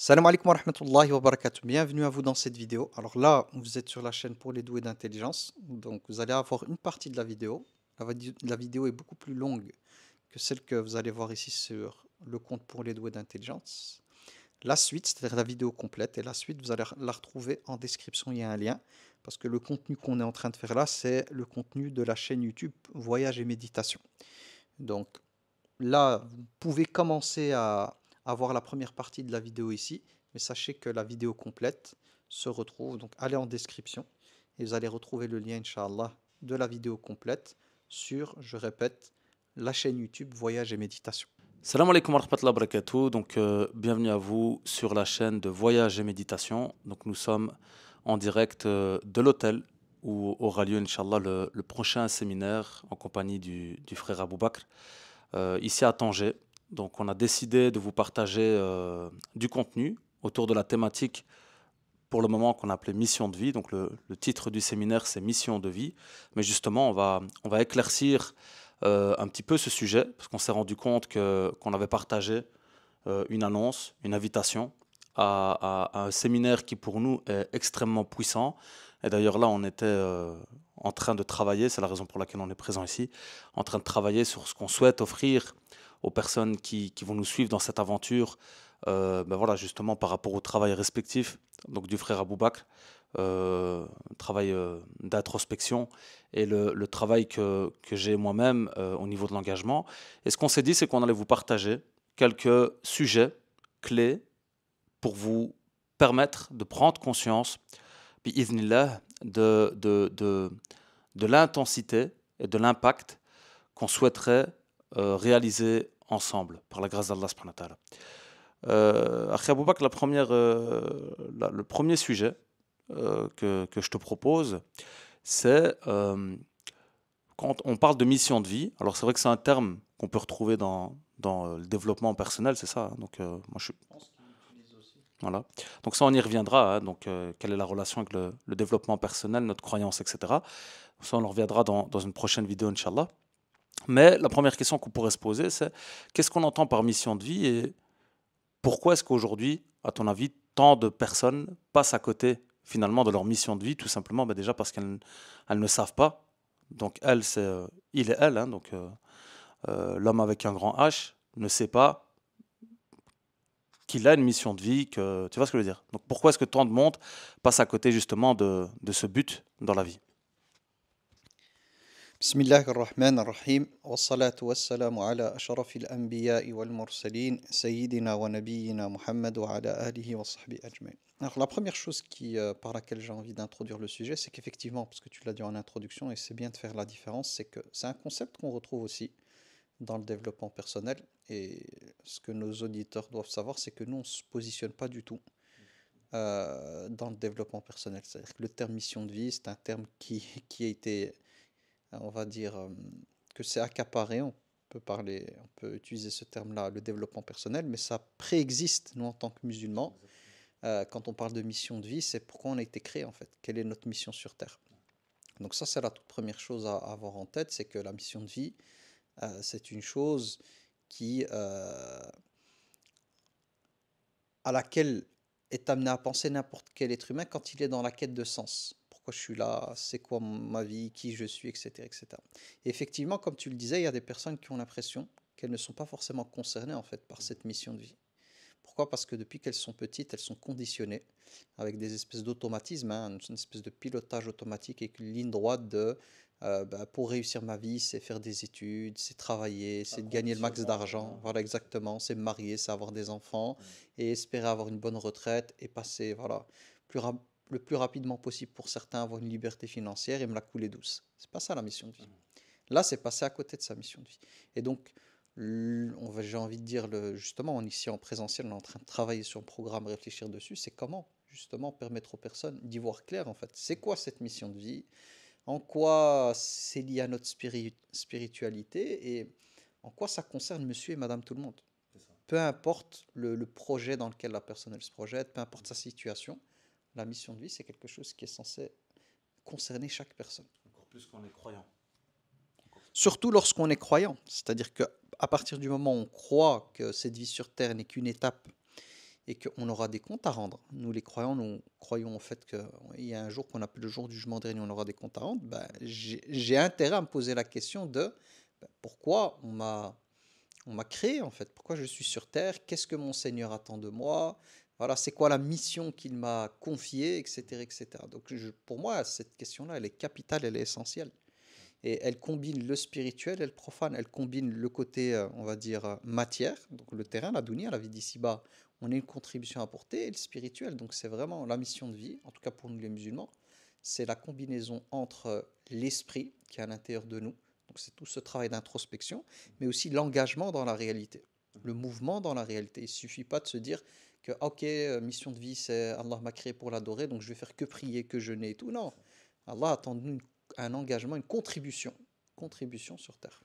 Salam alaikum wa rahmatullahi wa barakatuh. Bienvenue à vous dans cette vidéo. Alors là, vous êtes sur la chaîne pour les doués d'intelligence. Donc vous allez avoir une partie de la vidéo. La vidéo est beaucoup plus longue que celle que vous allez voir ici sur le compte pour les doués d'intelligence. La suite, c'est-à-dire la vidéo complète, et la suite, vous allez la retrouver en description. Il y a un lien. Parce que le contenu qu'on est en train de faire là, c'est le contenu de la chaîne YouTube Voyage et Méditation. Donc là, vous pouvez commencer à voir la première partie de la vidéo ici, mais sachez que la vidéo complète se retrouve, donc allez en description et vous allez retrouver le lien, Inch'Allah, de la vidéo complète sur, je répète, la chaîne YouTube Voyage et Méditation. Salam alaikum wa rahmatullahi wa barakatuh. Donc, bienvenue à vous sur la chaîne de Voyage et Méditation. Donc, nous sommes en direct de l'hôtel où aura lieu, Inch'Allah, le prochain séminaire en compagnie du frère Abou Bakr, ici à Tanger. Donc, on a décidé de vous partager du contenu autour de la thématique pour le moment qu'on a appelée Mission de vie. Donc, le titre du séminaire, c'est Mission de vie. Mais justement, on va éclaircir un petit peu ce sujet, parce qu'on s'est rendu compte qu'on avait partagé une annonce, une invitation à un séminaire qui pour nous est extrêmement puissant. Et d'ailleurs là, on était en train de travailler, c'est la raison pour laquelle on est présent ici, en train de travailler sur ce qu'on souhaite offrir aux personnes qui vont nous suivre dans cette aventure, ben voilà, justement par rapport au travail respectif donc du frère Abou Bakr, travail d'introspection et le travail que j'ai moi-même au niveau de l'engagement. Et ce qu'on s'est dit, c'est qu'on allait vous partager quelques sujets clés pour vous permettre de prendre conscience, bi'idhnillah, de l'intensité et de l'impact qu'on souhaiterait réaliser ensemble, par la grâce d'Allah subhanahu wa ta'ala. Akhi Abou Bakr, le premier sujet que je te propose, c'est quand on parle de mission de vie. Alors c'est vrai que c'est un terme qu'on peut retrouver dans le développement personnel, c'est ça, hein. Donc moi je suis... Voilà. Donc ça on y reviendra, hein. Donc quelle est la relation avec le développement personnel, notre croyance, etc. Ça on en reviendra dans une prochaine vidéo, Inch'Allah. Mais la première question qu'on pourrait se poser, c'est qu'est-ce qu'on entend par mission de vie et pourquoi est-ce qu'aujourd'hui, à ton avis, tant de personnes passent à côté finalement de leur mission de vie, tout simplement déjà parce qu'elles ne savent pas. Donc elle, c'est il et elle, hein, donc l'homme avec un grand H ne sait pas qu'il a une mission de vie, que tu vois ce que je veux dire. Donc pourquoi est-ce que tant de monde passe à côté justement de ce but dans la vie? Bismillah ar-Rahman ar-Rahim, wa salatu wa salamu ala ashrafil anbiya'i wal mursalin, sayyidina wa nabiyyina Muhammad wa ala alihi wa sahbihi ajma'in. Alors la première chose par laquelle j'ai envie d'introduire le sujet, c'est qu'effectivement, parce que tu l'as dit en introduction, et c'est bien de faire la différence, c'est que c'est un concept qu'on retrouve aussi dans le développement personnel. Et ce que nos auditeurs doivent savoir, c'est que nous, on ne se positionne pas du tout dans le développement personnel. C'est-à-dire que le terme mission de vie, c'est un terme qui a été, on va dire, que c'est accaparé. On peut parler, on peut utiliser ce terme-là, le développement personnel, mais ça préexiste, nous, en tant que musulmans. Quand on parle de mission de vie, c'est pourquoi on a été créé, en fait. Quelle est notre mission sur Terre? Donc ça, c'est la toute première chose à avoir en tête, c'est que la mission de vie, c'est une chose qui, à laquelle est amené à penser n'importe quel être humain quand il est dans la quête de sens. Pourquoi je suis là, c'est quoi ma vie, qui je suis, etc., etc. Et effectivement, comme tu le disais, il y a des personnes qui ont l'impression qu'elles ne sont pas forcément concernées en fait par cette mission de vie. Pourquoi? Parce que depuis qu'elles sont petites, elles sont conditionnées avec des espèces d'automatismes, hein, une espèce de pilotage automatique et une ligne droite de pour réussir ma vie, c'est faire des études, c'est travailler, Un c'est de gagner le max conditionnement, d'argent. Voilà, exactement. C'est me marier, c'est avoir des enfants et espérer avoir une bonne retraite et passer, voilà, plus le plus rapidement possible pour certains, avoir une liberté financière et me la couler douce. C'est pas ça la mission de vie. Là, c'est passer à côté de sa mission de vie. Et donc, j'ai envie de dire, justement, ici en présentiel, on est en train de travailler sur un programme, réfléchir dessus, c'est comment, justement, permettre aux personnes d'y voir clair, en fait. C'est quoi cette mission de vie? En quoi c'est lié à notre spiritualité? Et en quoi ça concerne monsieur et madame tout le monde? Peu importe le projet dans lequel la personne elle se projette, peu importe sa situation, la mission de vie, c'est quelque chose qui est censé concerner chaque personne. Encore plus qu'on est croyant. Surtout lorsqu'on est croyant. C'est-à-dire qu'à partir du moment où on croit que cette vie sur Terre n'est qu'une étape et qu'on aura des comptes à rendre. Nous, les croyants, nous croyons au fait qu'il y a un jour qu'on appelle le jour du jugement dernier, on aura des comptes à rendre. Ben, j'ai intérêt à me poser la question de pourquoi on m'a créé en fait, pourquoi je suis sur terre, qu'est-ce que mon Seigneur attend de moi, voilà, c'est quoi la mission qu'il m'a confiée, etc., etc. Donc pour moi, cette question-là, elle est capitale, elle est essentielle. Et elle combine le spirituel et le profane. Elle combine le côté, on va dire, matière, donc le terrain, la dunya, la vie d'ici-bas, on a une contribution à apporter, et le spirituel. Donc c'est vraiment la mission de vie, en tout cas pour nous les musulmans, c'est la combinaison entre l'esprit qui est à l'intérieur de nous, donc c'est tout ce travail d'introspection, mais aussi l'engagement dans la réalité, le mouvement dans la réalité. Il ne suffit pas de se dire que, ok, mission de vie, c'est Allah m'a créé pour l'adorer, donc je vais faire que prier, que jeûner et tout. Non, Allah attend de nous un engagement, une contribution sur terre.